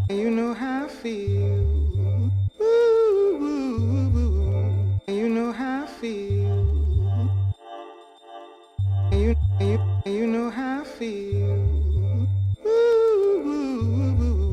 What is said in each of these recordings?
You know how I feel. Ooh, ooh, ooh. You know how I feel. You know how I feel. Ooh, ooh, ooh.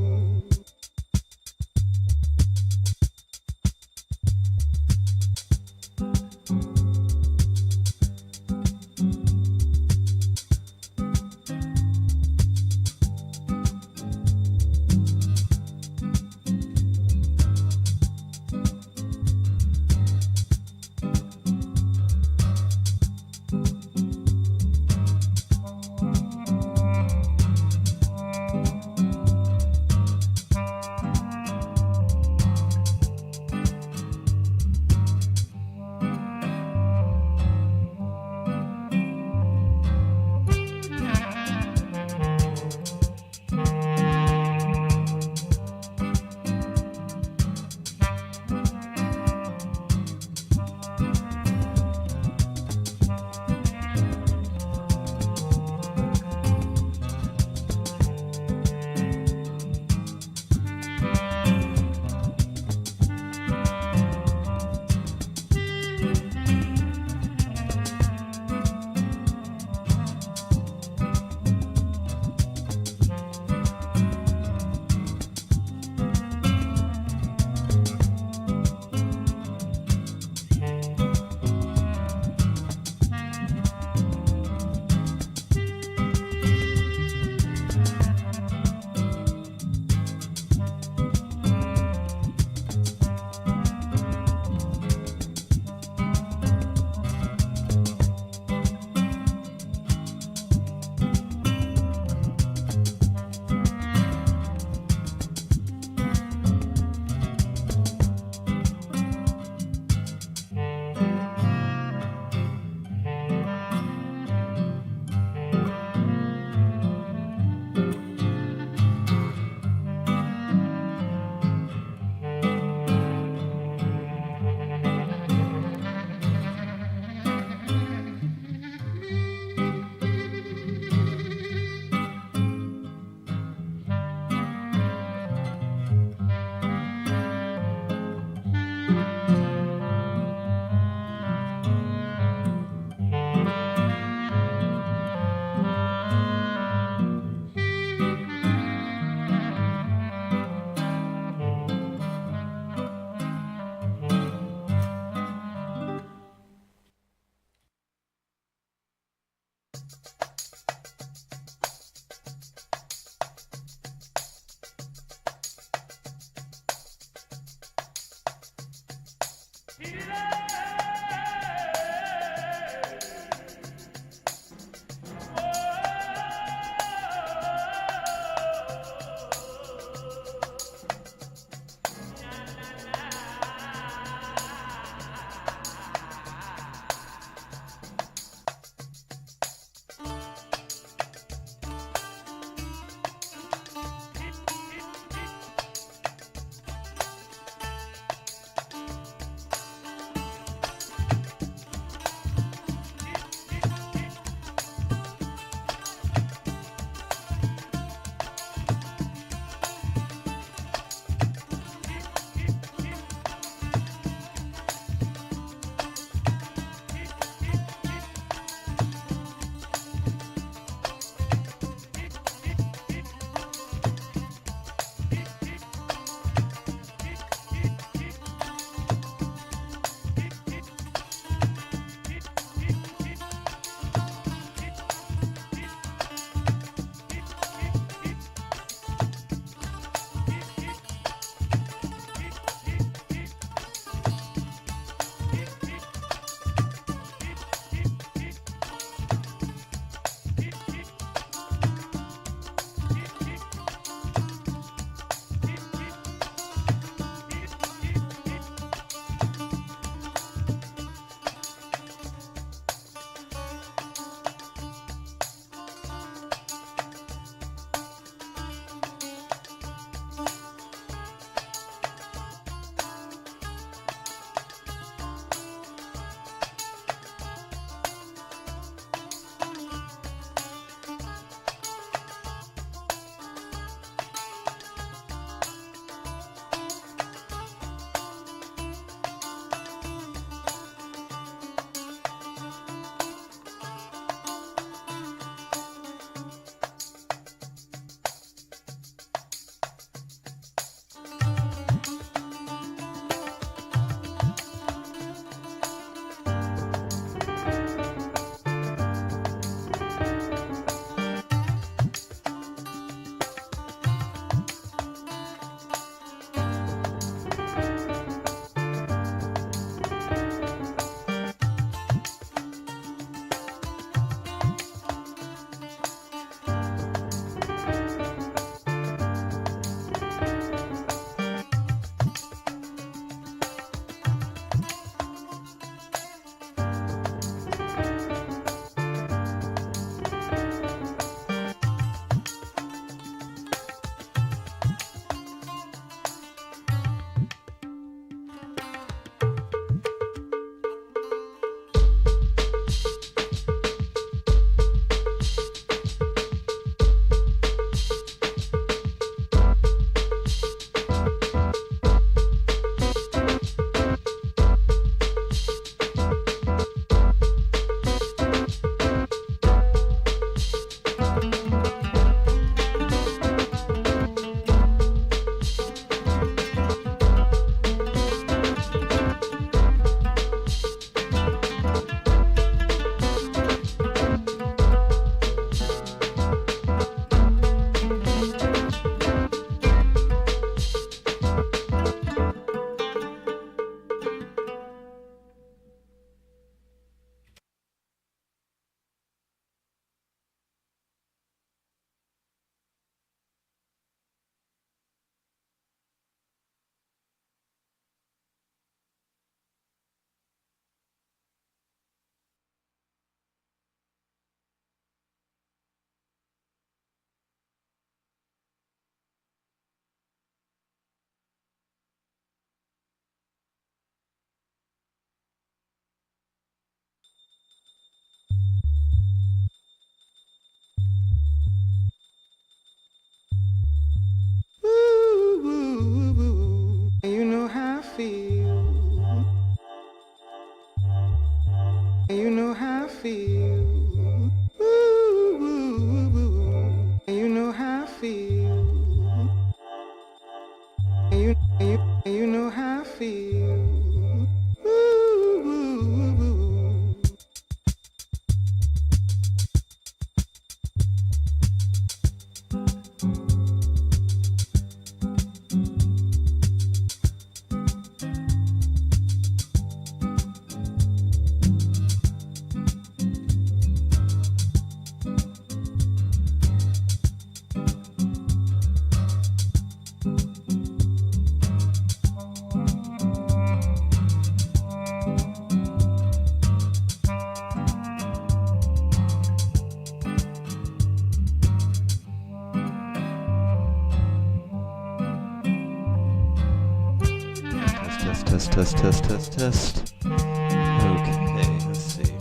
Test, test, test, test, test. Okay, let's see.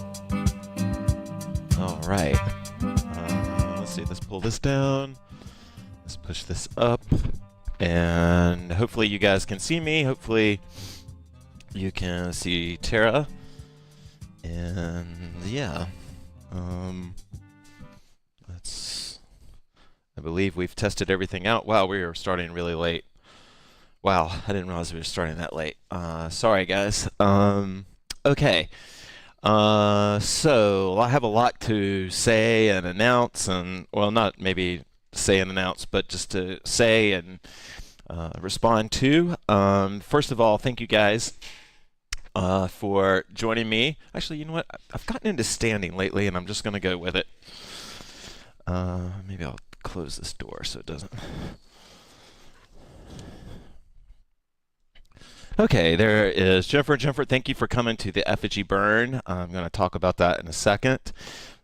All right. Let's see. Let's pull this down. Let's push this up. And hopefully you guys can see me. Hopefully you can see Tara. And yeah. I believe we've tested everything out. Wow, we are starting really late. Wow, I didn't realize we were starting that late. Sorry, guys. Okay. So I have a lot to say and announce, and well, not maybe say and announce, but just to say and respond to. First of all, thank you guys for joining me. Actually, you know what? I've gotten into standing lately, and I'm just going to go with it. Maybe I'll close this door so it doesn't. Okay, there is Jennifer. Jennifer, thank you for coming to the effigy burn. I'm going to talk about that in a second.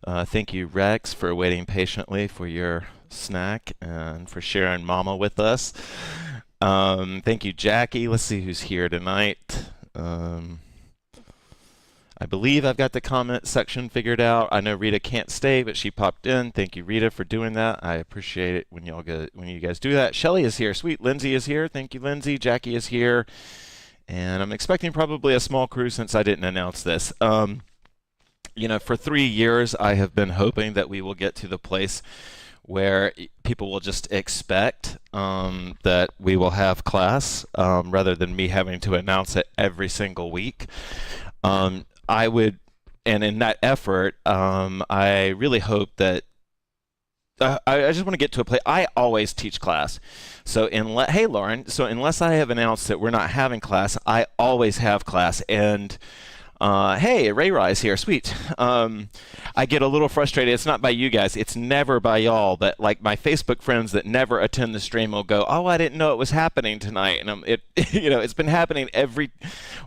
Thank you, Rex, for waiting patiently for your snack and for sharing Mama with us. Thank you, Jackie. Let's see who's here tonight. I believe I've got the comment section figured out. I know Rita can't stay, but she popped in. Thank you, Rita, for doing that. I appreciate it when you guys do that. Shelly is here. Sweet. Lindsay is here. Thank you, Lindsay. Jackie is here. And I'm expecting probably a small crew since I didn't announce this. You know, for 3 years, I have been hoping that we will get to the place where people will just expect that we will have class rather than me having to announce it every single week. And in that effort, I really hope that I just want to get to a place. I always teach class. So hey, Lauren. So unless I have announced that we're not having class, I always have class. And hey, Ray Rise here. Sweet. I get a little frustrated. It's not by you guys. It's never by y'all. But like my Facebook friends that never attend the stream will go, "Oh, I didn't know it was happening tonight." And it's been happening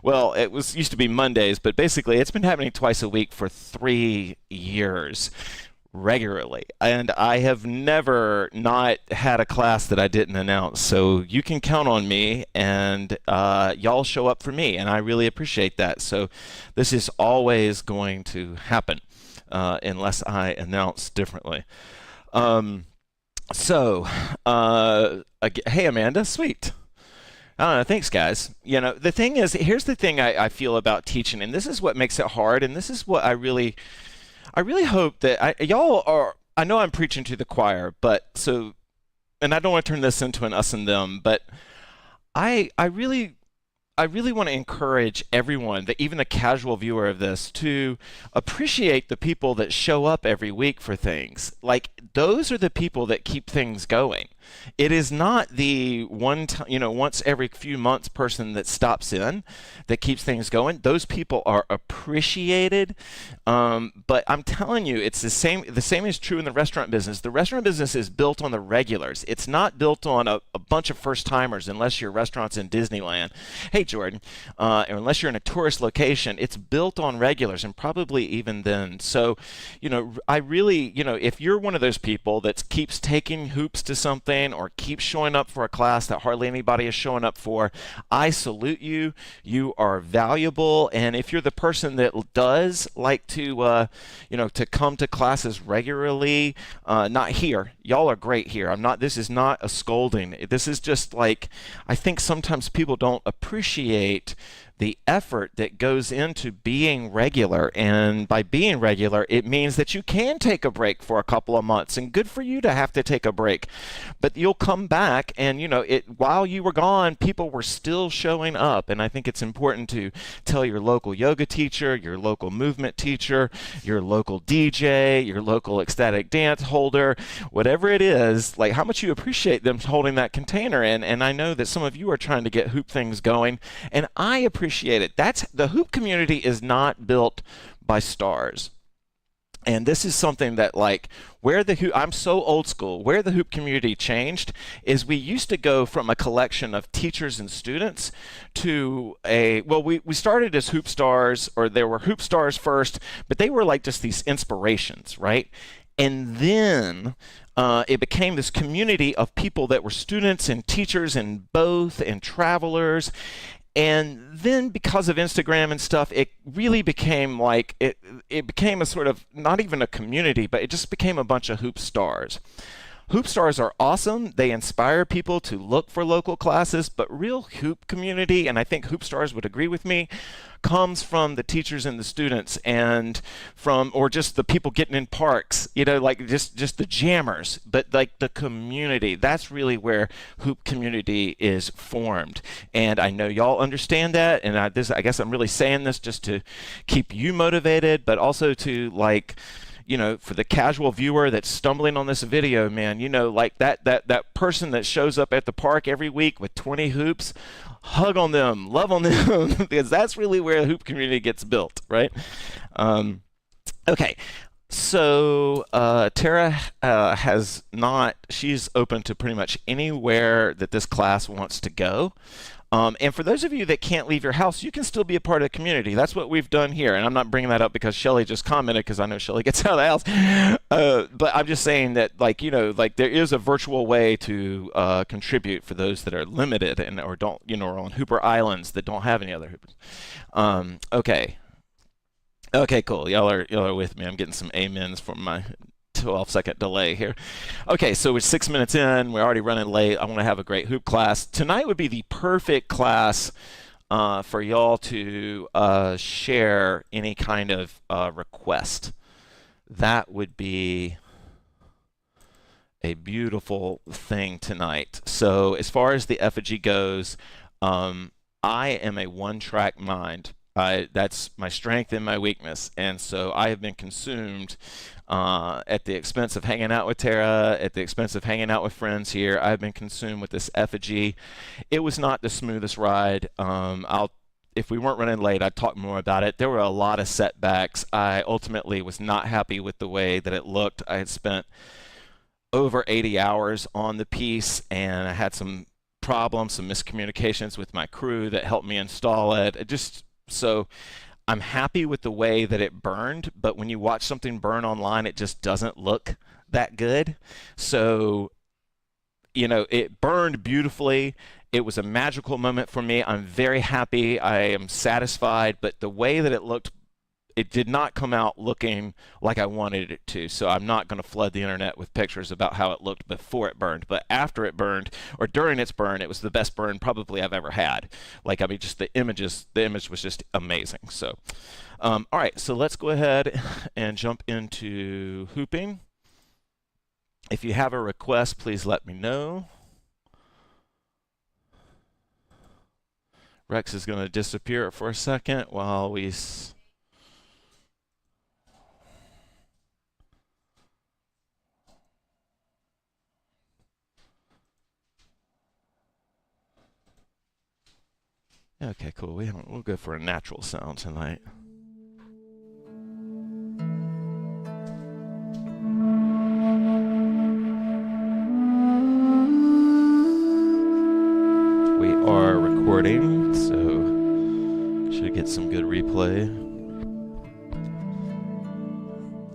well, it used to be Mondays, but basically it's been happening twice a week for 3 years. Regularly, and I have never not had a class that I didn't announce, so you can count on me, and y'all show up for me, and I really appreciate that. So this is always going to happen unless I announce differently. Hey Amanda, sweet. Thanks, guys. You know, the thing is, here's the thing I feel about teaching, and this is what makes it hard, and this is what I really hope that y'all are. I know I'm preaching to the choir, and I don't want to turn this into an us and them, but I really want to encourage everyone, even the casual viewer of this, to appreciate the people that show up every week for things. Like, those are the people that keep things going. It is not the once every few months person that stops in that keeps things going. Those people are appreciated. But I'm telling you, it's the same. The same is true in the restaurant business. The restaurant business is built on the regulars. It's not built on a bunch of first timers, unless your restaurant's in Disneyland. Hey, Jordan, or unless you're in a tourist location, it's built on regulars, and probably even then. So, I really, if you're one of those people that keeps taking hoops to something or keeps showing up for a class that hardly anybody is showing up for, I salute you. You are valuable. And if you're the person that does like to, to come to classes regularly, not here. Y'all are great here. This is not a scolding. This is just like, I think sometimes people don't appreciate the effort that goes into being regular. And by being regular, it means that you can take a break for a couple of months, and good for you to have to take a break. But you'll come back, and while you were gone, people were still showing up. And I think it's important to tell your local yoga teacher, your local movement teacher, your local DJ, your local ecstatic dance holder, whatever it is, like how much you appreciate them holding that container in. And I know that some of you are trying to get hoop things going, and I appreciate it. The hoop community is not built by stars. And this is something that, like, I'm so old school. Where the hoop community changed is we used to go from a collection of teachers and students to we started as hoop stars, or there were hoop stars first, but they were like just these inspirations, right? And then it became this community of people that were students and teachers and both, and travelers. And then because of Instagram and stuff, it really became like it became a sort of not even a community, but it just became a bunch of hoop stars. Hoop stars are awesome. They inspire people to look for local classes, but real hoop community, and I think hoop stars would agree with me, comes from the teachers and the students and from, or just the people getting in parks, like just the jammers, but like the community. That's really where hoop community is formed. And I know y'all understand that, and I guess I'm really saying this just to keep you motivated, but also to for the casual viewer that's stumbling on this video, man, like that person that shows up at the park every week with 20 hoops, hug on them, love on them, because that's really where the hoop community gets built, right? Okay. So Tara she's open to pretty much anywhere that this class wants to go. And for those of you that can't leave your house, you can still be a part of the community. That's what we've done here. And I'm not bringing that up because Shelly just commented, because I know Shelly gets out of the house. But I'm just saying that, there is a virtual way to contribute for those that are limited or don't, or on Hooper Islands that don't have any other hoopers. Okay. Okay, cool. Y'all are with me. I'm getting some amens from my 12-second delay here. Okay, so we're 6 minutes in. We're already running late. I want to have a great hoop class. Tonight would be the perfect class for y'all to share any kind of request. That would be a beautiful thing tonight. So as far as the effigy goes, I am a one-track mind. That's my strength and my weakness, and so I have been consumed at the expense of hanging out with Tara, at the expense of hanging out with friends here. I've been consumed with this effigy. It was not the smoothest ride. If we weren't running late, I'd talk more about it. There were a lot of setbacks. I ultimately was not happy with the way that it looked. I had spent over 80 hours on the piece, and I had some problems, some miscommunications with my crew that helped me install it. So I'm happy with the way that it burned, but when you watch something burn online, it just doesn't look that good. So, it burned beautifully. It was a magical moment for me. I'm very happy. I am satisfied, but the way that it looked, it did not come out looking like I wanted it to. So I'm not going to flood the internet with pictures about how it looked before it burned. But after it burned, or during its burn, it was the best burn probably I've ever had. Just the image was just amazing. So, all right, so let's go ahead and jump into hooping. If you have a request, please let me know. Rex is going to disappear for a second while we... Okay, cool. We'll go for a natural sound tonight. We are recording, so should get some good replay.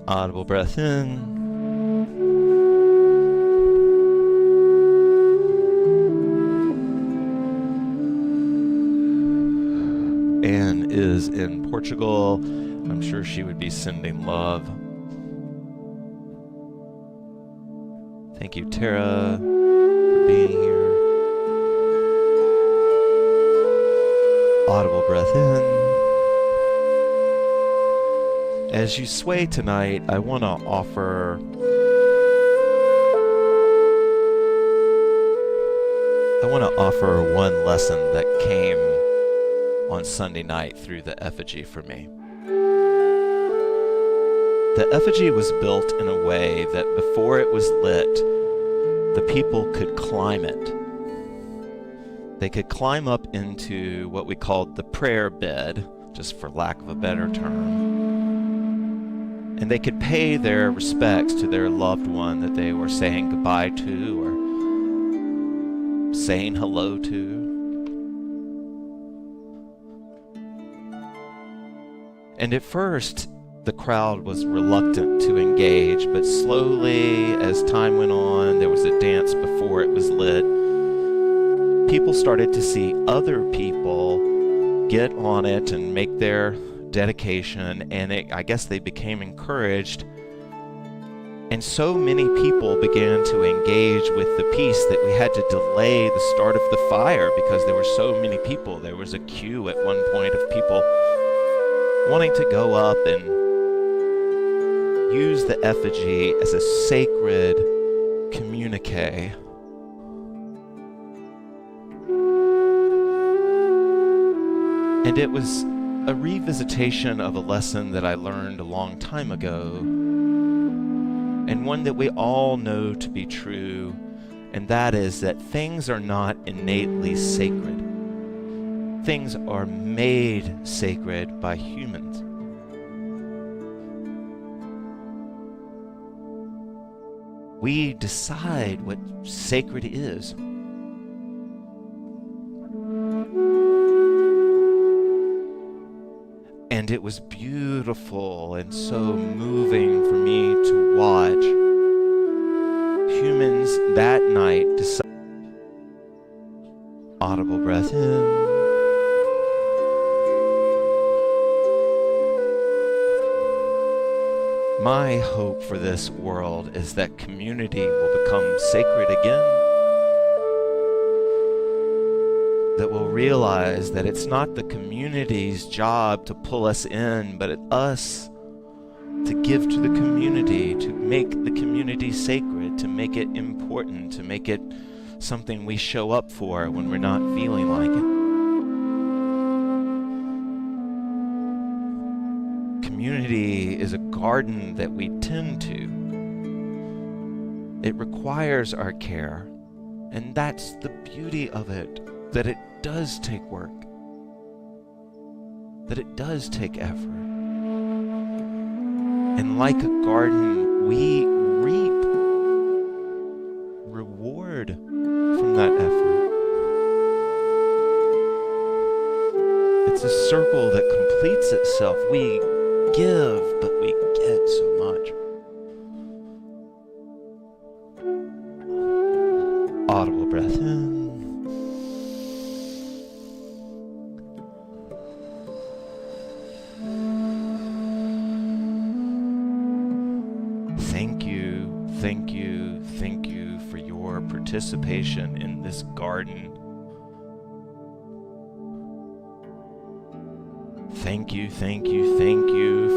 Audible breath in. Anne is in Portugal. I'm sure she would be sending love. Thank you, Tara, for being here. Audible breath in. As you sway tonight, I want to offer one lesson that came on Sunday night through the effigy for me. The effigy was built in a way that before it was lit, the people could climb it. They could climb up into what we called the prayer bed, just for lack of a better term. And they could pay their respects to their loved one that they were saying goodbye to or saying hello to. And at first, the crowd was reluctant to engage, but slowly, as time went on, there was a dance before it was lit. people started to see other people get on it and make their dedication, and I guess they became encouraged. And so many people began to engage with the piece that we had to delay the start of the fire because there were so many people. There was a queue at one point of people wanting to go up and use the effigy as a sacred communique. And it was a revisitation of a lesson that I learned a long time ago, and one that we all know to be true, and that is that things are not innately sacred. Things are made sacred by humans. We decide what sacred is. And it was beautiful and so moving for me to watch humans that night decide. Audible breath in. My hope for this world is that community will become sacred again. That we'll realize that it's not the community's job to pull us in, but it's us to give to the community, to make the community sacred, to make it important, to make it something we show up for when we're not feeling like it. Community is a garden that we tend to. It requires our care, and that's the beauty of it. That it does take work, that it does take effort. And like a garden, we reap reward from that effort. It's a circle that completes itself. We give, but we get so much. Audible breath in. Thank you for your participation in this garden. Thank you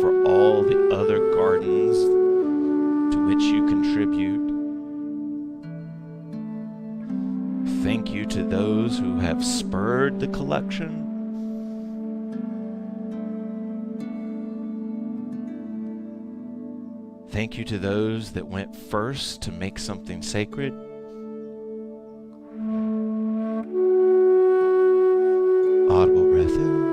for all the other gardens to which you contribute. Thank you to those who have spurred the collection. Thank you to those that went first to make something sacred. Audible breath in.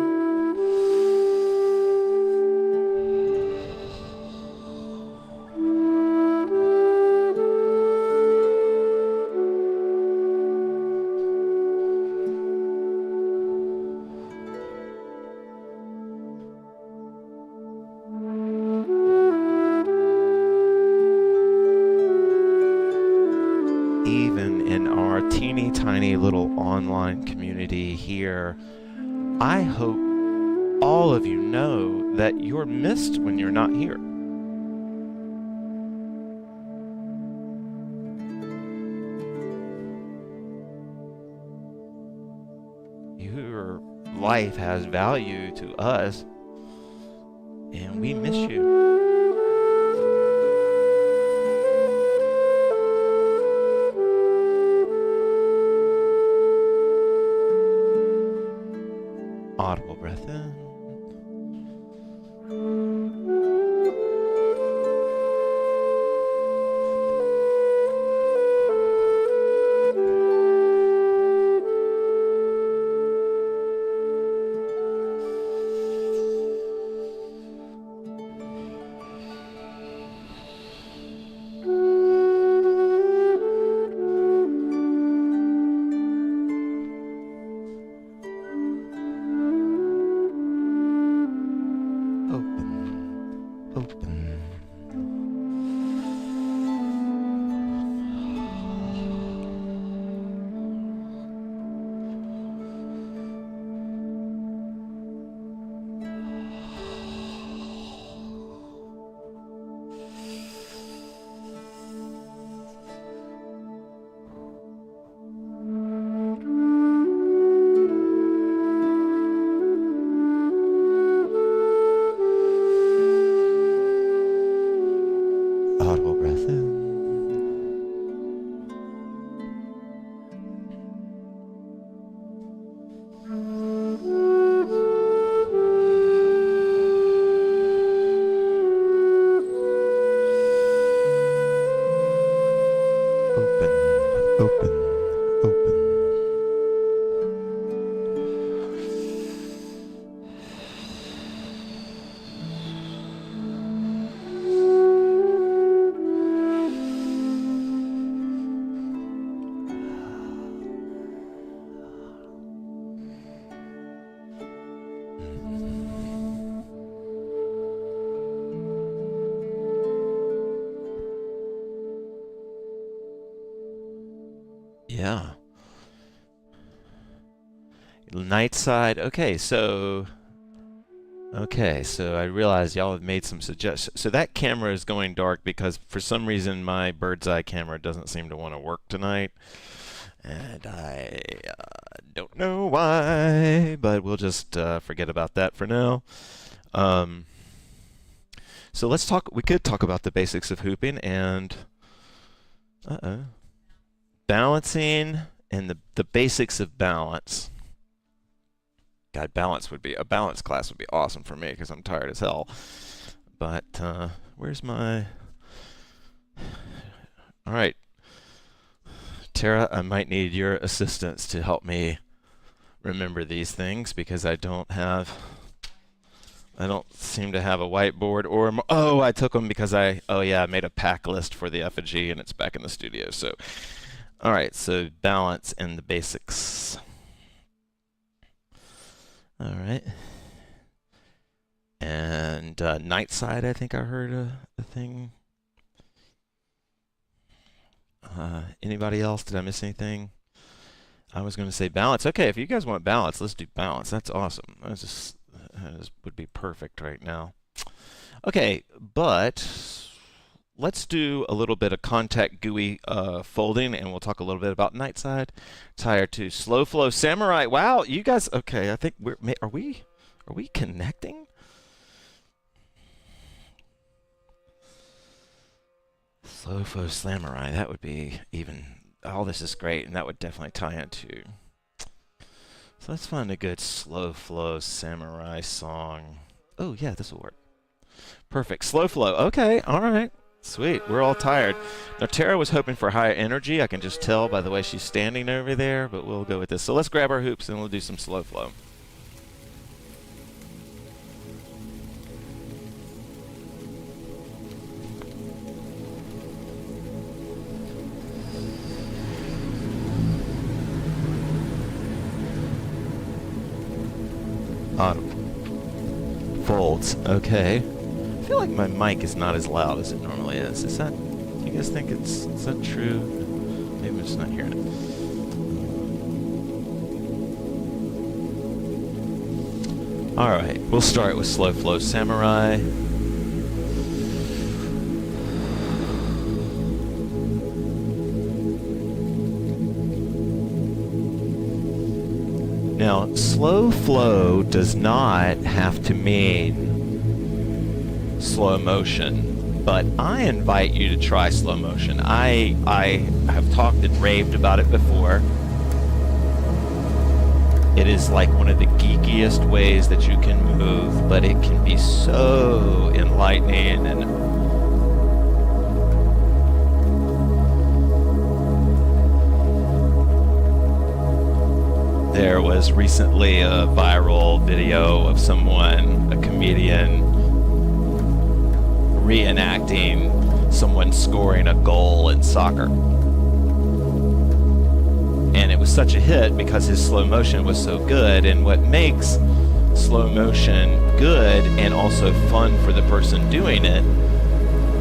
Even in our teeny tiny little online community here, I hope all of you know that you're missed when you're not here. Your life has value to us, and we miss you. Audible breath in. Night side. Okay, so I realize y'all have made some suggestions. So that camera is going dark because for some reason my bird's eye camera doesn't seem to want to work tonight. And I don't know why, but we'll just forget about that for now. So let's talk. We could talk about the basics of hooping and balancing and the basics of balance. God, a balance class would be awesome for me because I'm tired as hell. But where's my? All right, Tara, I might need your assistance to help me remember these things because I don't seem to have a whiteboard or I took them because I made a pack list for the effigy and it's back in the studio. So all right, so balance and the basics. All right. And night side, I think I heard a thing. Anybody else? Did I miss anything? I was going to say balance. Okay, if you guys want balance, let's do balance. That's awesome. That would be perfect right now. Okay, but let's do a little bit of contact GUI folding, and we'll talk a little bit about night side. Tier 2, slow flow samurai. Wow, you guys. Okay, I think are we connecting? Slow flow samurai. That would be even. All this is great, and that would definitely tie into. So let's find a good slow flow samurai song. Oh yeah, this will work. Perfect. Slow flow. Okay. All right. Sweet. We're all tired. Now, Tara was hoping for higher energy. I can just tell by the way she's standing over there, but we'll go with this. So let's grab our hoops and we'll do some slow flow. Audible. Folds. Okay. I feel like my mic is not as loud as it normally is. Do you guys think is that true? Maybe I'm just not hearing it. Alright, we'll start with Slow Flow Samurai. Now, slow flow does not have to mean slow motion, but I invite you to try slow motion. I have talked and raved about it before. It is like one of the geekiest ways that you can move, but it can be so enlightening and there was recently a viral video of someone, a comedian, reenacting someone scoring a goal in soccer. And it was such a hit because his slow motion was so good. And what makes slow motion good and also fun for the person doing it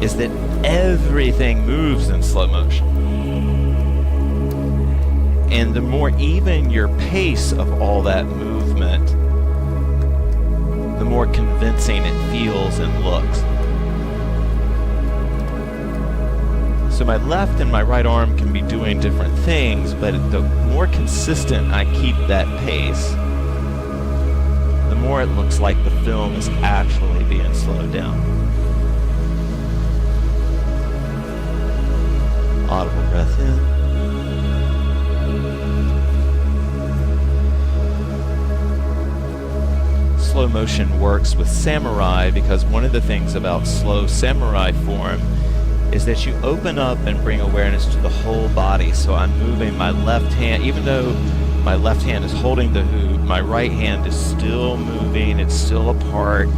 is that everything moves in slow motion. And the more even your pace of all that movement, the more convincing it feels and looks. So my left and my right arm can be doing different things, but the more consistent I keep that pace, the more it looks like the film is actually being slowed down. Audible breath in. Slow motion works with samurai because one of the things about slow samurai form is that you open up and bring awareness to the whole body. So I'm moving my left hand, even though my left hand is holding the hoop, my right hand is still moving, it's still apart.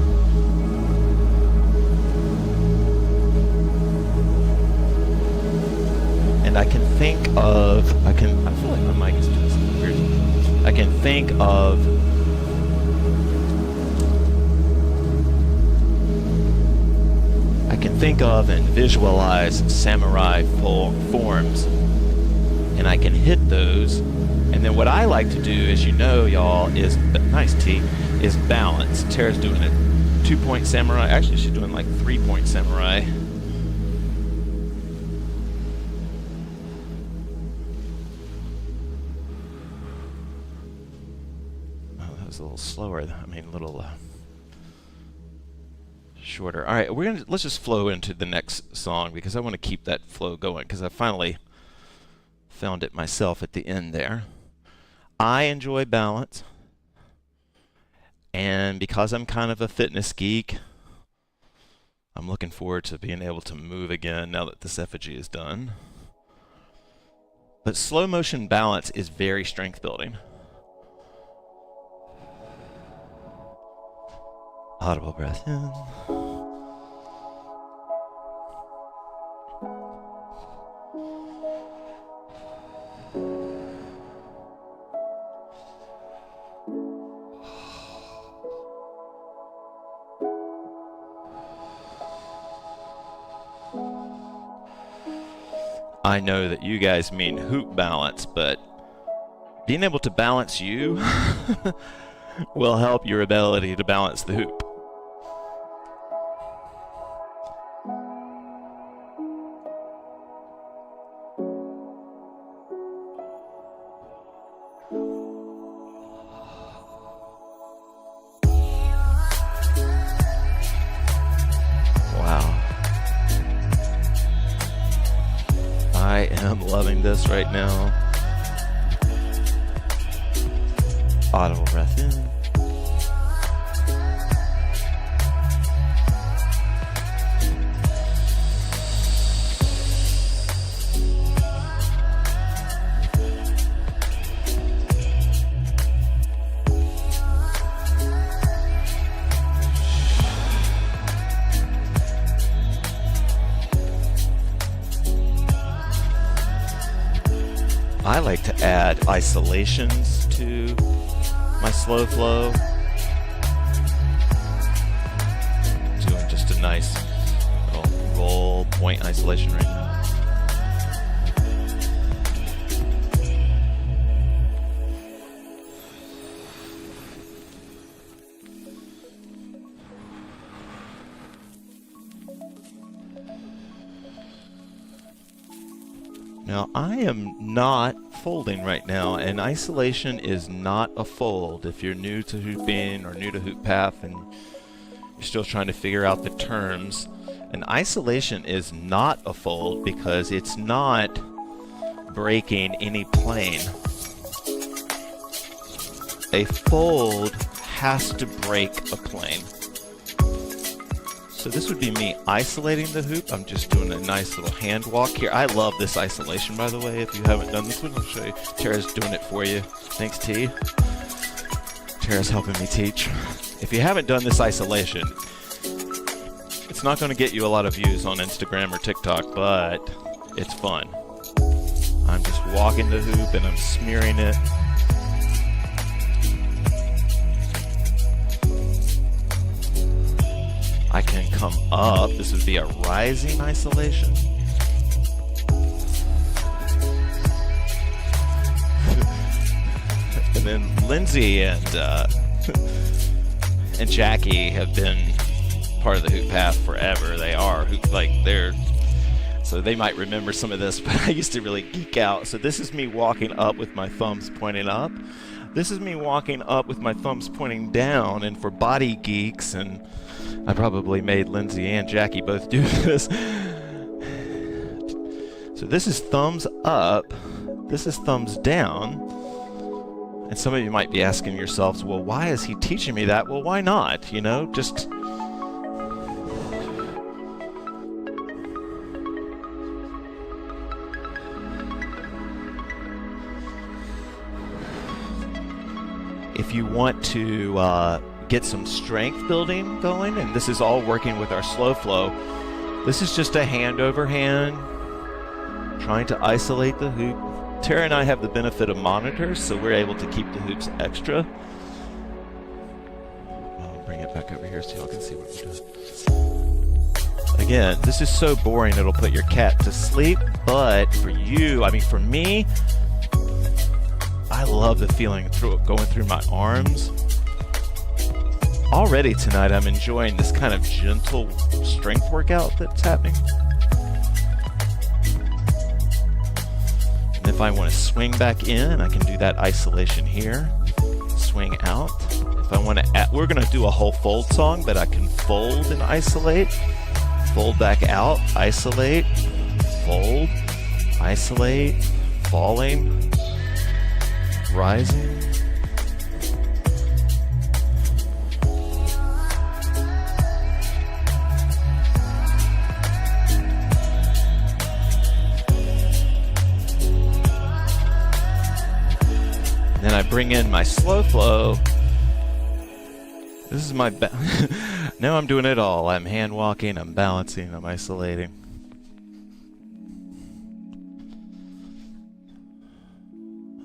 And I can think of, I feel like my mic is doing something weird. I can think of and visualize samurai forms, and I can hit those And then what I like to do, as you know, y'all, is nice T, is balance. Tara's doing it 2-point samurai. Actually, she's doing like 3-point samurai. Oh, that was a little slower. I mean, a little shorter. All right, let's just flow into the next song because I want to keep that flow going because I finally found it myself at the end there. I enjoy balance, and because I'm kind of a fitness geek, I'm looking forward to being able to move again now that this effigy is done. But slow motion balance is very strength building. Audible breath in. I know that you guys mean hoop balance, but being able to balance you will help your ability to balance the hoop. I am loving this right now. Audible breath in. I like to add isolations to my slow flow. Doing just a nice little roll point isolation right now. Now, I am not folding right now, and isolation is not a fold. If you're new to hooping or new to HoopPath and you're still trying to figure out the terms, an isolation is not a fold because it's not breaking any plane. A fold has to break a plane. So this would be me isolating the hoop. I'm just doing a nice little hand walk here. I love this isolation, by the way. If you haven't done this one, I'll show you. Tara's doing it for you. Thanks, T. Tara's helping me teach. If you haven't done this isolation, it's not going to get you a lot of views on Instagram or TikTok, but it's fun. I'm just walking the hoop and I'm smearing it. I can come up. This would be a rising isolation. And then Lindsay and Jackie have been part of the HoopPath forever. They are so they might remember some of this, but I used to really geek out. So this is me walking up with my thumbs pointing up. This is me walking up with my thumbs pointing down, and for body geeks, and I probably made Lindsay and Jackie both do this. So this is thumbs up, this is thumbs down. And some of you might be asking yourselves, well, why is he teaching me that? Well, why not? You know, just... If you want to get some strength building going, and this is all working with our slow flow, this is just a hand over hand, trying to isolate the hoop. Tara and I have the benefit of monitors, so we're able to keep the hoops extra. I'll bring it back over here so y'all can see what we're doing. Again, this is so boring it'll put your cat to sleep, but for you, I mean for me, I love the feeling going through my arms. Already tonight, I'm enjoying this kind of gentle strength workout that's happening. And if I want to swing back in, I can do that isolation here. Swing out. If I want to, we're going to do a whole fold song, but I can fold and isolate. Fold back out, isolate, fold, isolate, falling, rising. Then I bring in my slow flow. This is my now I'm doing it all. I'm hand walking, I'm balancing, I'm isolating.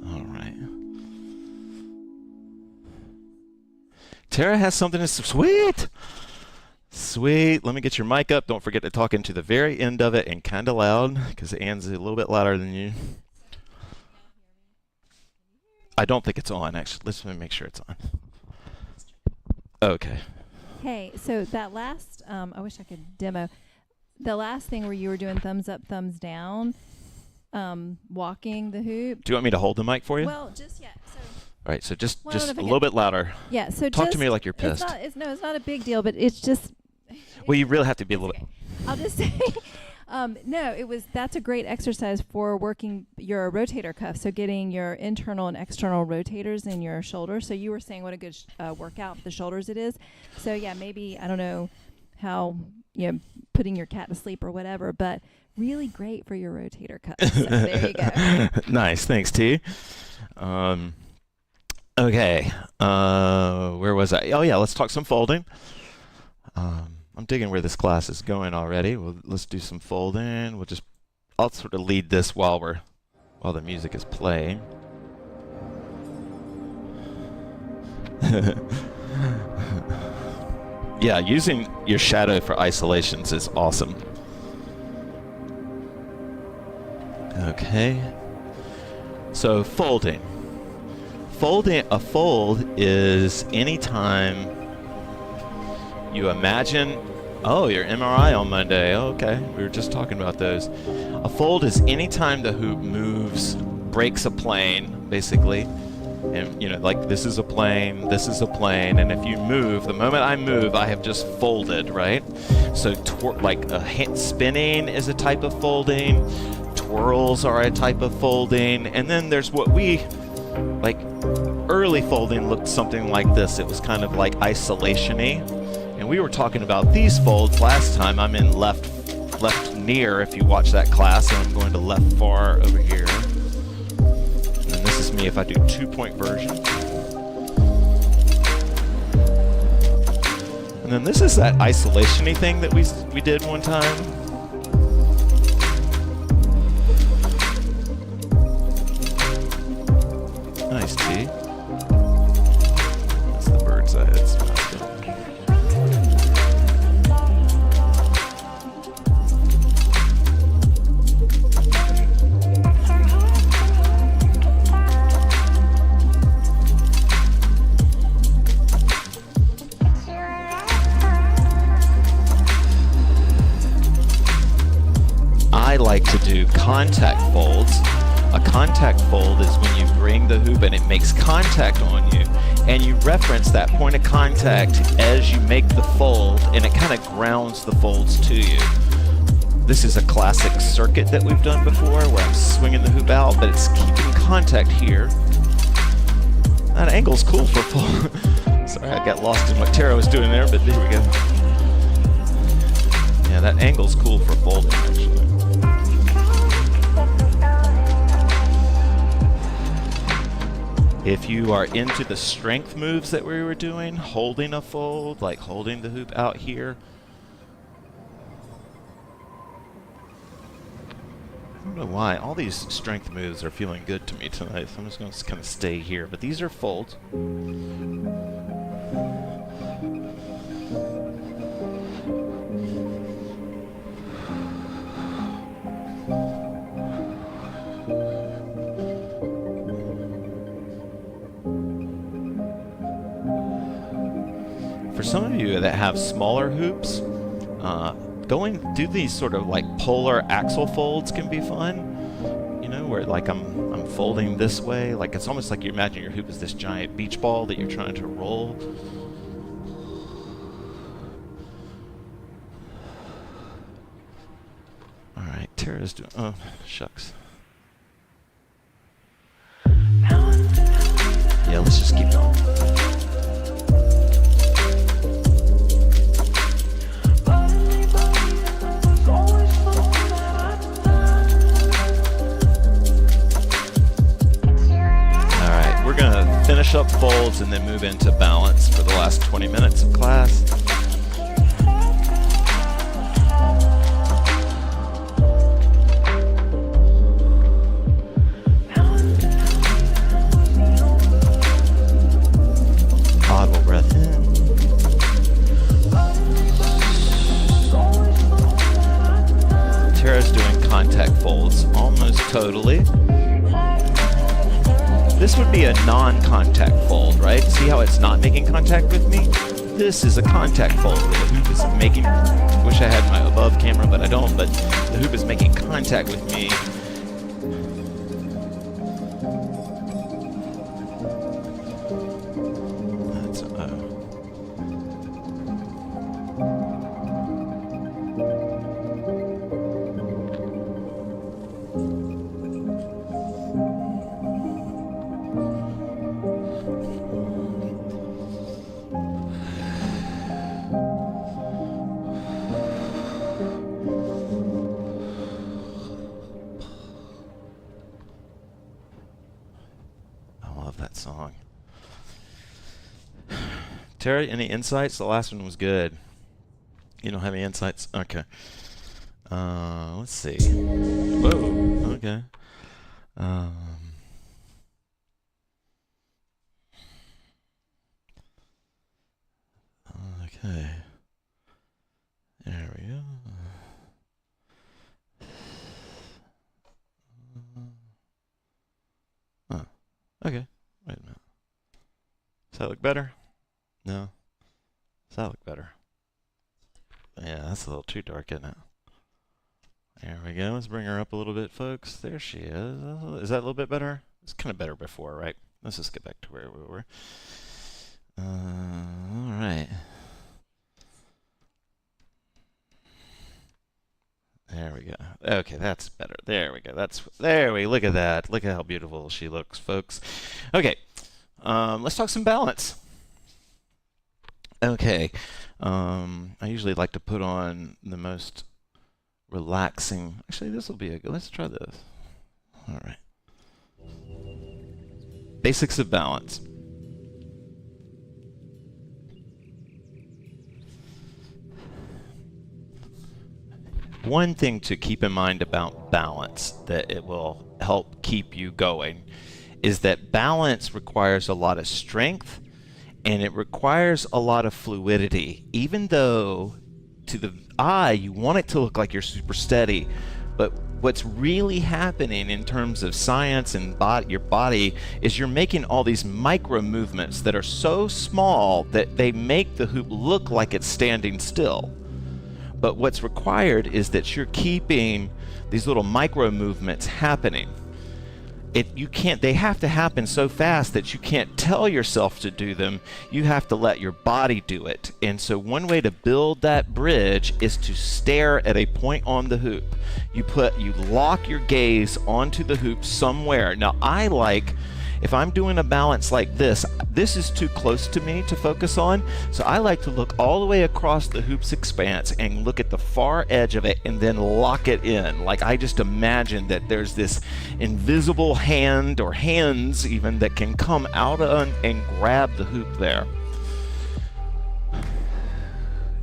All right. Tara has something to sweet. Sweet. Let me get your mic up. Don't forget to talk into the very end of it and kind of loud because Anne's a little bit louder than you. I don't think it's on, actually. Let's make sure it's on. Okay. Hey, so that last, I wish I could demo. The last thing where you were doing thumbs up, thumbs down, walking the hoop. Do you want me to hold the mic for you? Well, just, yeah. So All right, so just well, a little bit louder. Yeah, so Talk to me like you're pissed. It's not a big deal, but it's just. Well, you really have to be a little bit. I'll just say. No, that's a great exercise for working your rotator cuff. So getting your internal and external rotators in your shoulders. So you were saying what a good workout for the shoulders it is. So yeah, maybe, I don't know how, putting your cat to sleep or whatever, but really great for your rotator cuff. So there you go. Nice. Thanks, T. Okay. Where was I? Oh yeah, let's talk some folding. I'm digging where this class is going already. Well, let's do some folding. I'll sort of lead this while the music is playing. Yeah, using your shadow for isolations is awesome. Okay. So folding. A fold is anytime you imagine, your MRI on Monday. Oh, okay, we were just talking about those. A fold is anytime the hoop moves, breaks a plane, basically. And, like this is a plane, and if you move, the moment I move, I have just folded, right? So, spinning is a type of folding, twirls are a type of folding, and then there's what early folding looked something like this. It was kind of like isolation-y. And we were talking about these folds last time. I'm in left near if you watch that class, and I'm going to left far over here. And this is me if I do 2-point version. And then this is that isolation-y thing that we did one time. Nice, T. That's the bird's eye head smash. I like to do contact folds. A contact fold is when you bring the hoop and it makes contact on you, and you reference that point of contact as you make the fold, and it kind of grounds the folds to you. This is a classic circuit that we've done before where I'm swinging the hoop out, but it's keeping contact here. That angle's cool for fold. Sorry, I got lost in what Tara was doing there, but there we go. Yeah, that angle's cool for folding, actually. If you are into the strength moves that we were doing, holding a fold, like holding the hoop out here. I don't know why. All these strength moves are feeling good to me tonight, so I'm just going to kind of stay here. But these are folds. For some of you that have smaller hoops, do these sort of like polar axle folds can be fun. You know, where like I'm folding this way, like it's almost like you imagine your hoop is this giant beach ball that you're trying to roll. All right, Tara's doing. Oh, shucks. Yeah, let's just keep going. We're going to finish up folds and then move into balance for the last 20 minutes of class. Audible breath in. Tara's doing contact folds almost totally. This would be a non-contact fold, right? See how it's not making contact with me? This is a contact fold where the hoop is making, wish I had my above camera, but I don't, but the hoop is making contact with me. That's, song. Terry, any insights? The last one was good. You don't have any insights? Okay. Let's see. Whoa. Okay. Okay. There we go. Okay. Wait a minute. Does that look better? No. Does that look better? Yeah, that's a little too dark, isn't it? There we go. Let's bring her up a little bit, folks. There she is. Is that a little bit better? It's kind of better before, right? Let's just get back to where we were. All right. There we go. Okay, that's better. There we go. Look at that. Look at how beautiful she looks, folks. Okay, let's talk some balance. Okay, I usually like to put on the most relaxing. Actually, this will be a good. Let's try this. All right. Basics of balance. One thing to keep in mind about balance that it will help keep you going is that balance requires a lot of strength and it requires a lot of fluidity. Even though to the eye you want it to look like you're super steady, but what's really happening in terms of science and your body is you're making all these micro movements that are so small that they make the hoop look like it's standing still. But what's required is that you're keeping these little micro movements happening. They have to happen so fast that you can't tell yourself to do them. You have to let your body do it. And so one way to build that bridge is to stare at a point on the hoop. You lock your gaze onto the hoop somewhere. Now if I'm doing a balance like this is too close to me to focus on, so I like to look all the way across the hoop's expanse and look at the far edge of it and then lock it in. Like I just imagine that there's this invisible hand or hands even that can come out and grab the hoop there.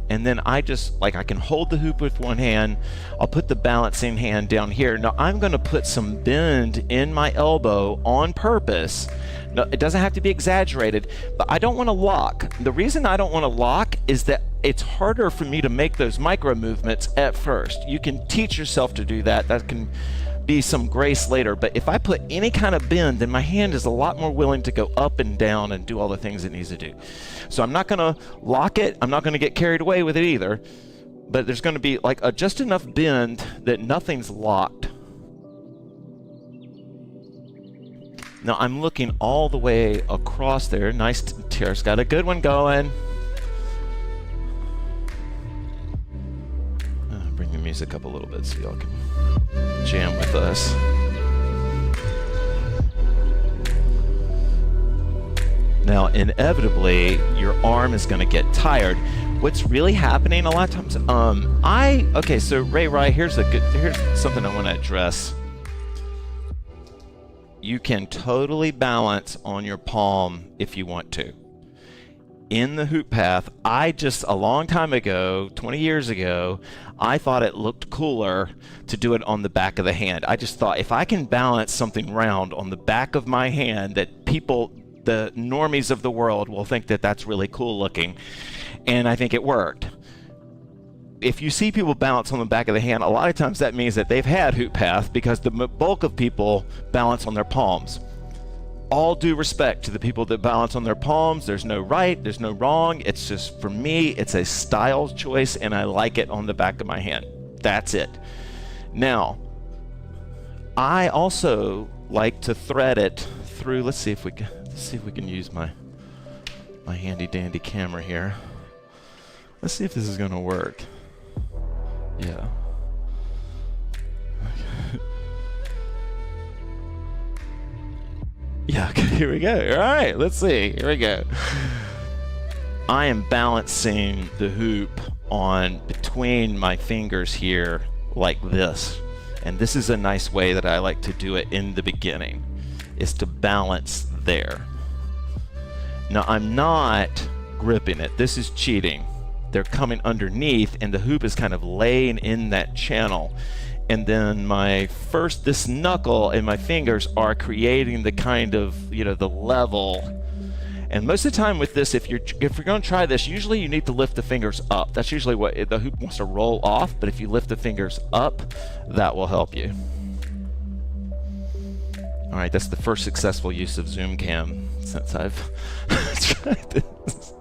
And then I can hold the hoop with one hand. I'll put the balancing hand down here. Now I'm going to put some bend in my elbow on purpose. No, it doesn't have to be exaggerated, but I don't want to lock. The reason I don't want to lock is that it's harder for me to make those micro movements at first. You can teach yourself to do that. That can be some grace later, but if I put any kind of bend, then my hand is a lot more willing to go up and down and do all the things it needs to do. So I'm not going to lock it. I'm not going to get carried away with it either, but there's going to be like just enough bend that nothing's locked. Now I'm looking all the way across there. Nice. Tara's got a good one going. Bring the music up a little bit so y'all can jam with us. Now, inevitably, your arm is going to get tired. What's really happening a lot of times, okay, so Ray, here's something I want to address. You can totally balance on your palm if you want to. In the HoopPath, a long time ago, 20 years ago, I thought it looked cooler to do it on the back of the hand. I just thought if I can balance something round on the back of my hand, that people, the normies of the world, will think that that's really cool looking. And I think it worked. If you see people balance on the back of the hand, a lot of times that means that they've had HoopPath, because the bulk of people balance on their palms. All due respect to the people that balance on their palms. There's no right, there's no wrong. It's just, for me, it's a style choice, and I like it on the back of my hand. That's it. Now, I also like to thread it through. Let's see if we can use my handy dandy camera here. Let's see if this is going to work. Yeah. Yeah, okay, here we go. All right, let's see. Here we go. I am balancing the hoop on between my fingers here like this. And this is a nice way that I like to do it in the beginning, is to balance there. Now, I'm not gripping it. This is cheating. They're coming underneath, and the hoop is kind of laying in that channel. And then this knuckle and my fingers are creating the kind of, the level. And most of the time with this, if you're going to try this, usually you need to lift the fingers up. That's usually what the hoop wants to roll off, but if you lift the fingers up, that will help you. All right, that's the first successful use of Zoom Cam since I've tried this.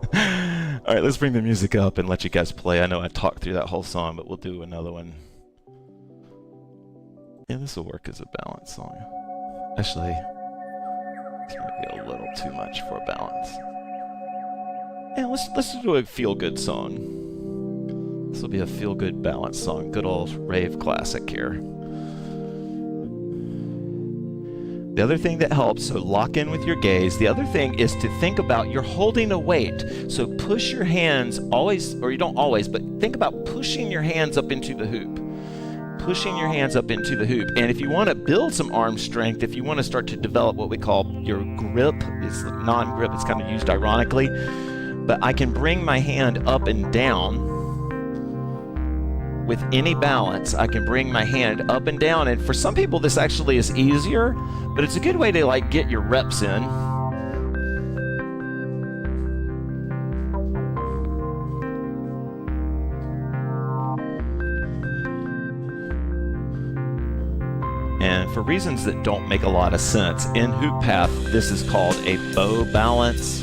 All right, let's bring the music up and let you guys play. I know I talked through that whole song, but we'll do another one. Yeah, this will work as a balance song. Actually, it's gonna be a little too much for a balance. Yeah, let's do a feel-good song. This will be a feel-good balance song. Good old rave classic here. The other thing that helps, so lock in with your gaze. The other thing is to think about you're holding a weight. So push your hands always, or you don't always, but think about pushing your hands up into the hoop. Pushing your hands up into the hoop. And if you want to build some arm strength, if you want to start to develop what we call your grip, it's non-grip, it's kind of used ironically, but I can bring my hand up and down with any balance. I can bring my hand up and down, and for some people this actually is easier, but it's a good way to get your reps in. And for reasons that don't make a lot of sense, in HoopPath, this is called a bow balance.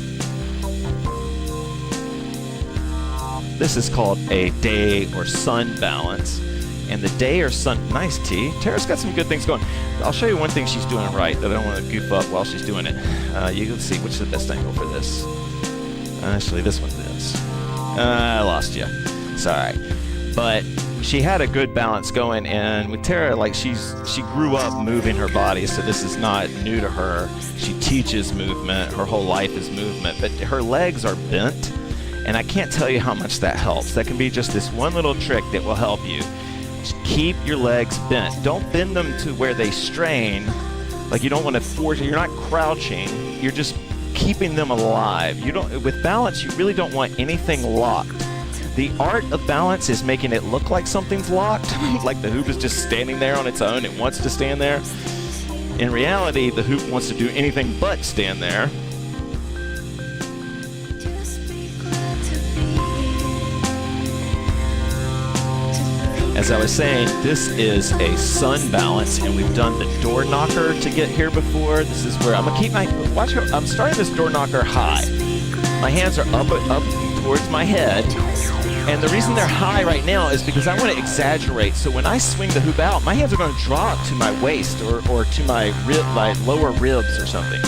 This is called a day or sun balance. And the day or sun, nice T. Tara's got some good things going. I'll show you one thing she's doing right that I don't want to goof up while she's doing it. You can see which is the best angle for this. Actually, this one is. I lost you. Sorry. But she had a good balance going, and with Tara, she grew up moving her body, so this is not new to her. She teaches movement. Her whole life is movement, but her legs are bent, and I can't tell you how much that helps. That can be just this one little trick that will help you. Just keep your legs bent. Don't bend them to where they strain. You don't want to force. You're not crouching. You're just keeping them alive. With balance, you really don't want anything locked. The art of balance is making it look like something's locked, like the hoop is just standing there on its own. It wants to stand there. In reality, the hoop wants to do anything but stand there. as I was saying, this is a sun balance, and we've done the door knocker to get here before. This is where I'm gonna keep my, watch how, I'm starting this door knocker high. My hands are up towards my head, and the reason they're high right now is because I want to exaggerate. So when I swing the hoop out, my hands are going to drop to my waist or to my lower ribs or something.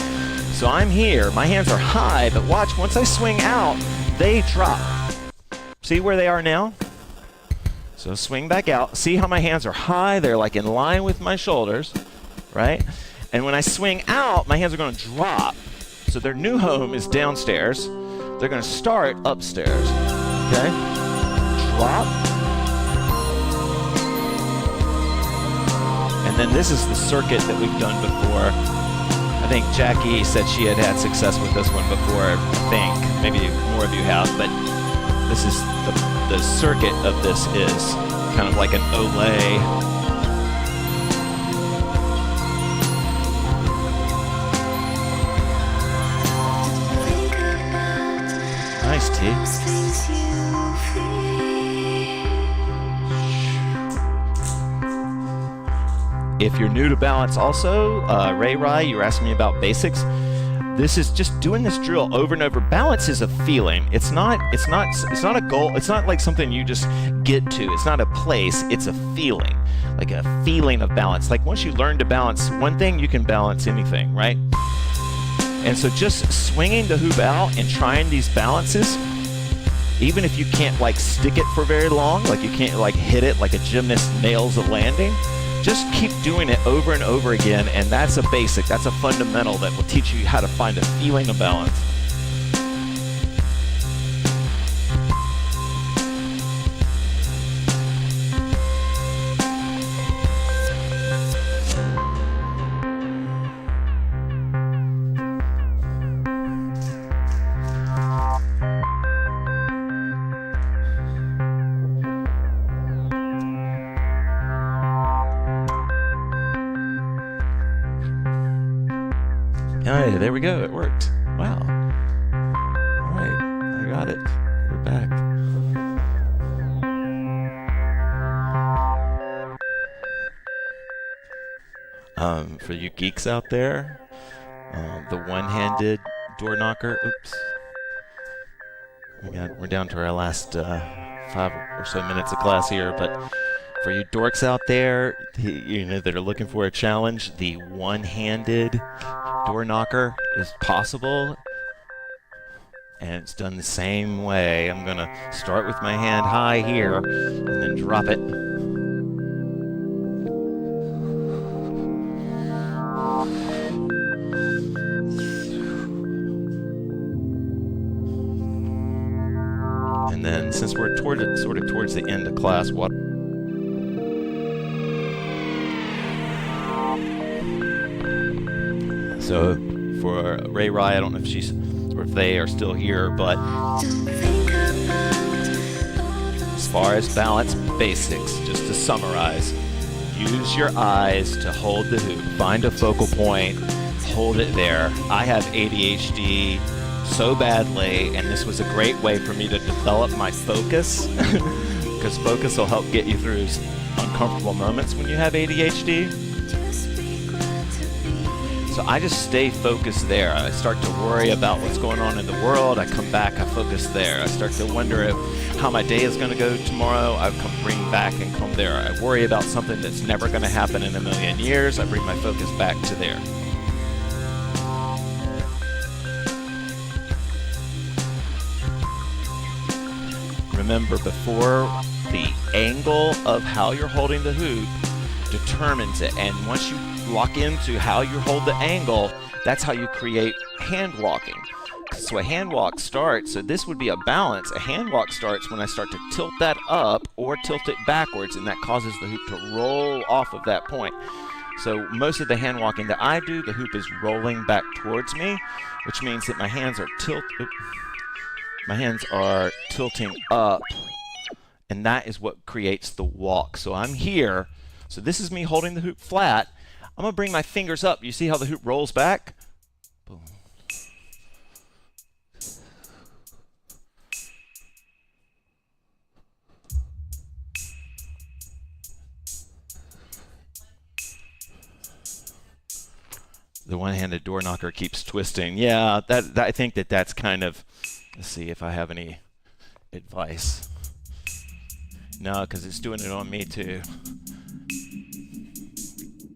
So I'm here, my hands are high, but watch, once I swing out, they drop. See where they are now? So swing back out. See how my hands are high? They're like in line with my shoulders, right? And when I swing out, my hands are going to drop. So their new home is downstairs. They're going to start upstairs, okay? Drop. And then this is the circuit that we've done before. I think Jackie said she had had success with this one before, I think. Maybe more of you have, but this is the circuit of this is kind of like an Olay. Nice, T. If you're new to balance also, Ray, you were asking me about basics. This is just doing this drill over and over. Balance is a feeling. It's not a goal. It's not like something you just get to. It's not a place. It's a feeling. Like a feeling of balance. Like once you learn to balance one thing, you can balance anything, right? And so just swinging the hoop out and trying these balances, even if you can't like stick it for very long, like you can't like hit it like a gymnast nails a landing, just keep doing it over and over again, and that's a basic, that's a fundamental that will teach you how to find a feeling of balance. Hey, there we go. It worked. Wow. All right. I got it. We're back. For you geeks out there, the one-handed door knocker. Oops. We're down to our last 5 or so minutes of class here, but for you dorks out there, that are looking for a challenge, the one-handed door knocker is possible, and it's done the same way. I'm gonna start with my hand high here and then drop it. And then since we're sort of towards the end of class, what So for Ray, I don't know if she's or if they are still here, but as far as balance basics, just to summarize, use your eyes to hold the hoop, find a focal point, hold it there. I have ADHD so badly, and this was a great way for me to develop my focus, because focus will help get you through uncomfortable moments when you have ADHD. So I just stay focused there. I start to worry about what's going on in the world. I come back, I focus there. I start to wonder how my day is going to go tomorrow. I bring back and come there. I worry about something that's never going to happen in a million years. I bring my focus back to there. Remember, before, the angle of how you're holding the hoop determines it. And once you lock into how you hold the angle, that's how you create hand walking. So a hand walk starts, so this would be a balance. A hand walk starts when I start to tilt that up or tilt it backwards, and that causes the hoop to roll off of that point. So most of the hand walking that I do, the hoop is rolling back towards me, which means that my hands are tilting up, and that is what creates the walk. So I'm here, so this is me holding the hoop flat. I'm going to bring my fingers up. You see how the hoop rolls back? Boom. The one-handed door knocker keeps twisting. Yeah, that I think that's kind of. Let's see if I have any advice. No, because it's doing it on me too.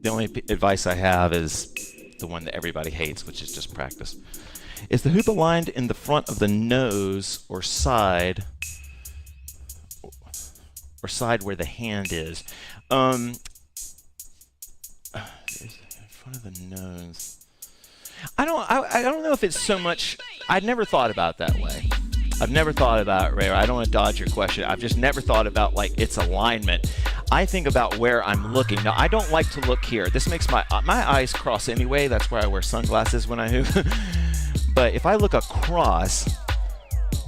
The only advice I have is the one that everybody hates, which is just practice. Is the hoop aligned in the front of the nose or side where the hand is? In front of the nose. I don't know if it's so much. I'd never thought about it that way. I've never thought about it, Ray. I don't want to dodge your question. I've just never thought about like its alignment. I think about where I'm looking. Now, I don't like to look here. This makes my eyes cross anyway. That's why I wear sunglasses when I hoop. But if I look across,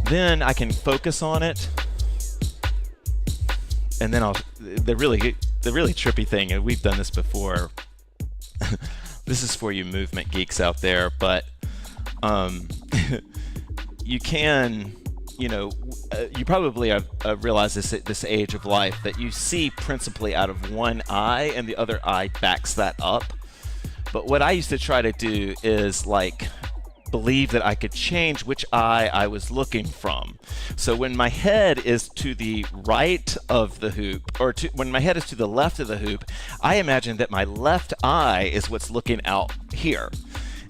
then I can focus on it. And then the really trippy thing, and we've done this before. This is for you movement geeks out there, but you can, you probably have realized this at this age of life that you see principally out of one eye and the other eye backs that up. But what I used to try to do is like believe that I could change which eye I was looking from. So when my head is to the right of the hoop, or when my head is to the left of the hoop, I imagine that my left eye is what's looking out here.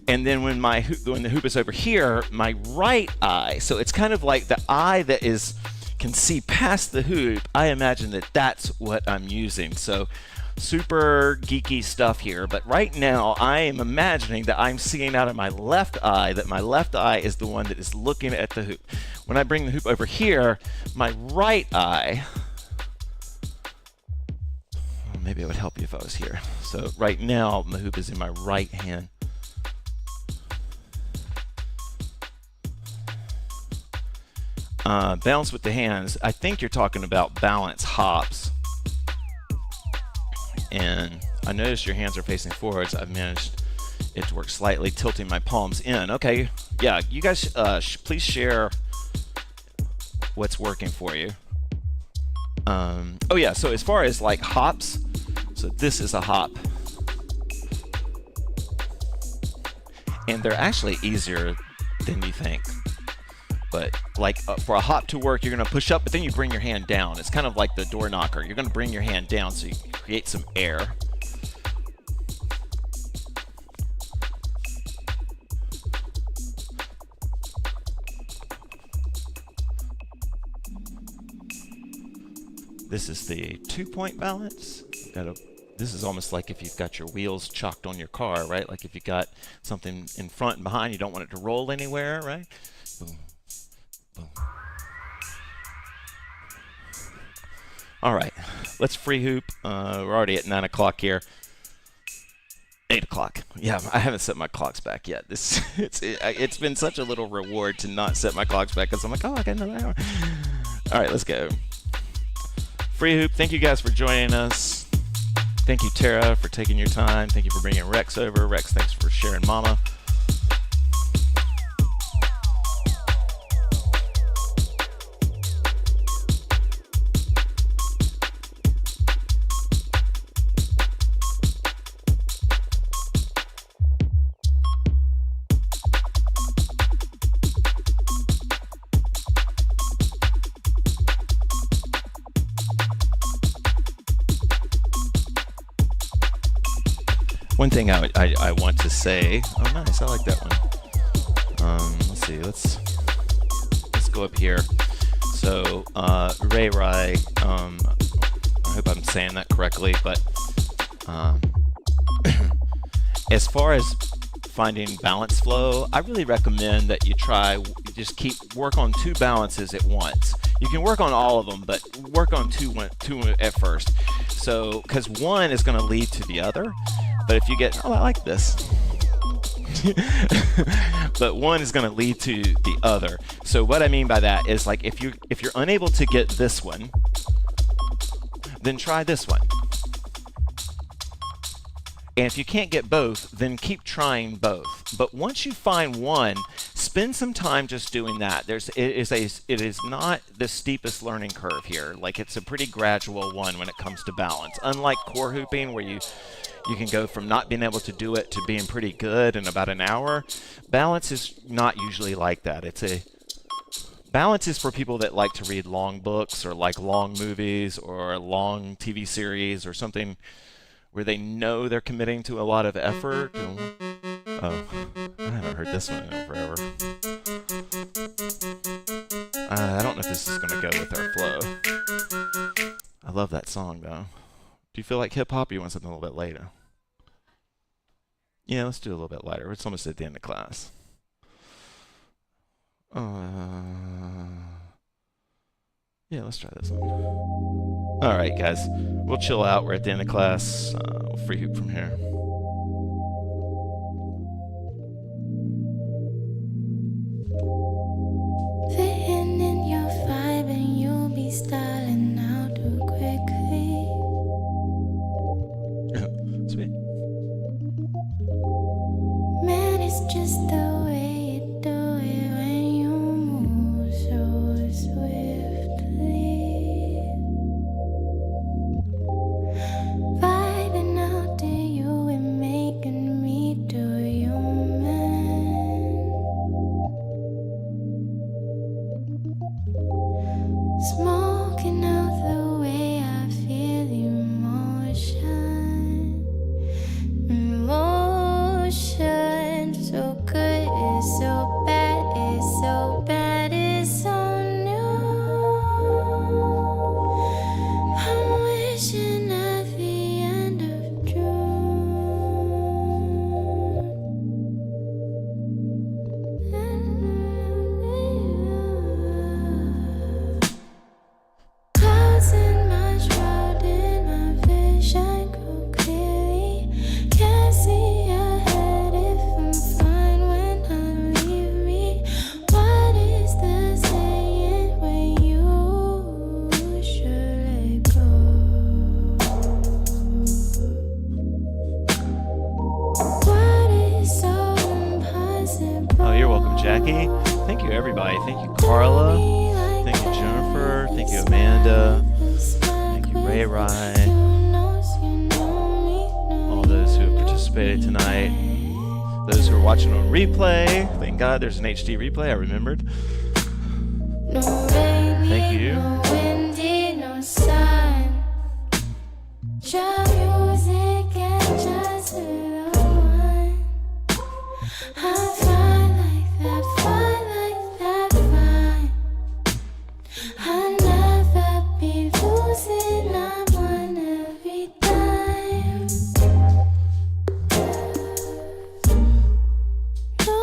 And then when the hoop is over here, my right eye, so it's kind of like the eye that can see past the hoop, I imagine that that's what I'm using. So super geeky stuff here, but right now I am imagining that I'm seeing out of my left eye, that my left eye is the one that is looking at the hoop. When I bring the hoop over here, my right eye, maybe it would help you if I was here. So right now the hoop is in my right hand. Balance with the hands. I think you're talking about balance hops. And I noticed your hands are facing forwards. I've managed it to work slightly, tilting my palms in. Okay, yeah, you guys please share what's working for you. Oh yeah, so as far as like hops, so this is a hop. And they're actually easier than you think. But like for a hop to work, you're going to push up, but then you bring your hand down. It's kind of like the door knocker. You're going to bring your hand down so you can create some air. This is the 2-point balance. This is almost like if you've got your wheels chalked on your car, right? Like if you got something in front and behind, you don't want it to roll anywhere, right? Boom. Boom. All right, let's free hoop. We're already at 9 o'clock here. 8 o'clock. Yeah, I haven't set my clocks back yet. It's been such a little reward to not set my clocks back because I'm like, oh, I got another hour. All right, let's go. Free hoop. Thank you guys for joining us. Thank you, Tara, for taking your time. Thank you for bringing Rex over. Rex, thanks for sharing Mama. One thing I want to say. Oh, nice! I like that one. Let's see. Let's go up here. So Ray, I hope I'm saying that correctly, but as far as finding balance flow, I really recommend that you work on 2 balances at once. You can work on all of them, but work on two at first. So, because one is going to lead to the other. But if you get, I like this. But one is going to lead to the other. So what I mean by that is like if you're unable to get this one, then try this one. And if you can't get both, then keep trying both. But once you find one, spend some time just doing that. It is not the steepest learning curve here. Like, it's a pretty gradual one when it comes to balance. Unlike core hooping, where you can go from not being able to do it to being pretty good in about an hour. Balance is not usually like that. Balance is for people that like to read long books or like long movies or long TV series or something where they know they're committing to a lot of effort. Oh, I haven't heard this one in forever. I don't know if this is going to go with our flow. I love that song, though. Do you feel like hip-hop, or you want something a little bit later? Yeah, let's do a little bit lighter. It's almost at the end of class. Yeah, let's try this one. All right, guys. We'll chill out. We're at the end of class. We'll free hoop from here. Fitting in your vibe and you'll be styling out too quickly. Sweet. Man, it's just the way you do it when you move so swiftly. Vibing out to you and making me do you, man. Smoking out the way I feel emotion, so good, it's so bad, it's so bad, it's so new. I'm wishing at the end of June. Clouds in my shroud, in my vision grow clearly. Can't see ahead if I'm fine when I leave me. What is the saying when you should let go? What is so impossible? Oh, you're welcome, Jackie. Thank you, everybody. Thank you, Carla. Thank you, Jennifer. Thank you, Amanda. Thank you, Ray Rye. All those who have participated tonight. Those who are watching on replay. Thank God there's an HD replay. I remembered. No rain, Thank you. no windy, no sun. Just music and just the one. I'm fine like that, fine like that, fine. I'll never be losing, I'm on every time. No,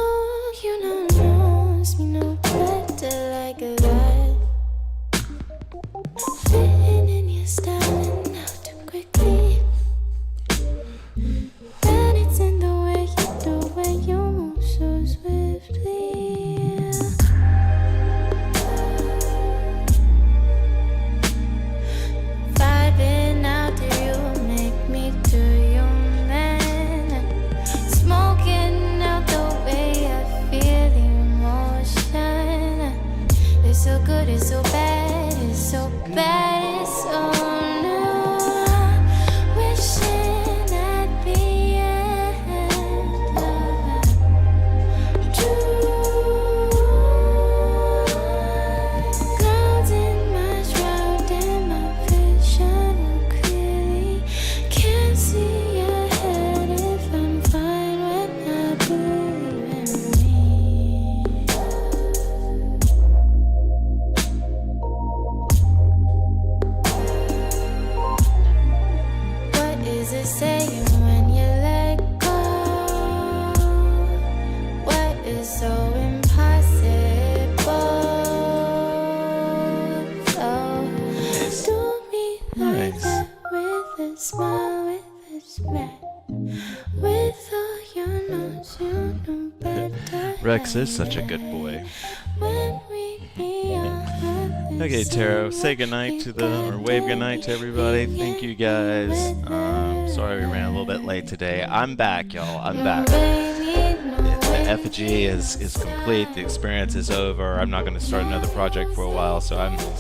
you don't knows me no better like that. Fitting in your style and out too quickly. And it's in the way you do when you move so swiftly. Vibing out to you, make me do you, man. Smoking out the way I feel the emotion. It's so good, it's so bad, it's so bad, it's so new. Wishing at the end of June. Clouds in my shroud and my vision clearly. Can't see ahead if I'm fine when I believe in me. What is it saying when you let go? What is so impossible? Oh, do me like Nice. that with a smile, with a smack. With all your notes, you know better. Rex is such a good boy. When we be on Okay, Taro, say goodnight to or wave goodnight to everybody. Thank you, guys. Sorry we ran a little bit late today. I'm back, y'all. I'm back. Baby, no effigy is complete. The experience is over. I'm not going to start another project for a while. So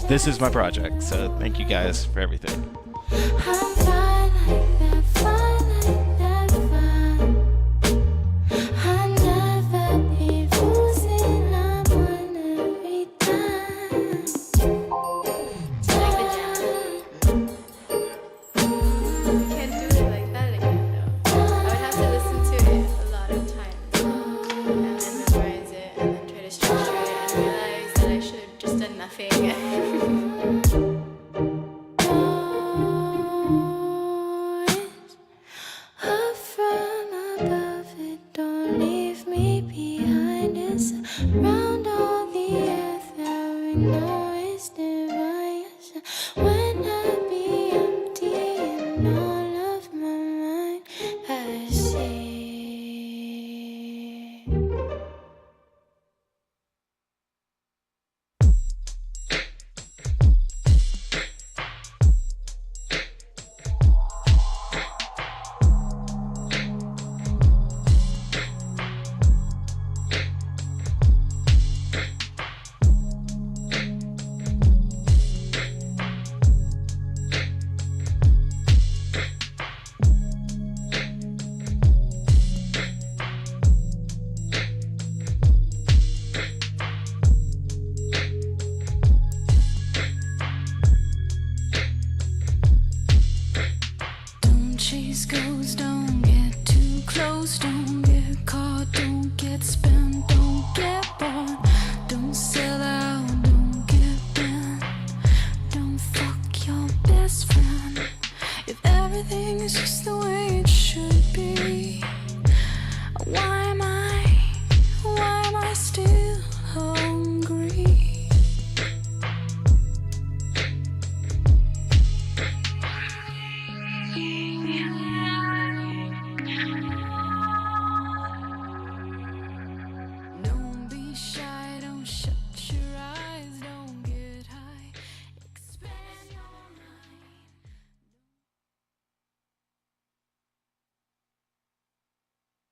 this is my project. So thank you guys for everything. I'm fine like that, fine like that, fine. I never be losing, I'm on every time. Like the jam. I can't do it like that again though. I would have to listen to it a lot of times and then memorize it and then try to structure it and realize that I should have just done nothing. Up from above, it don't leave me behind. It's around all the earth that we know.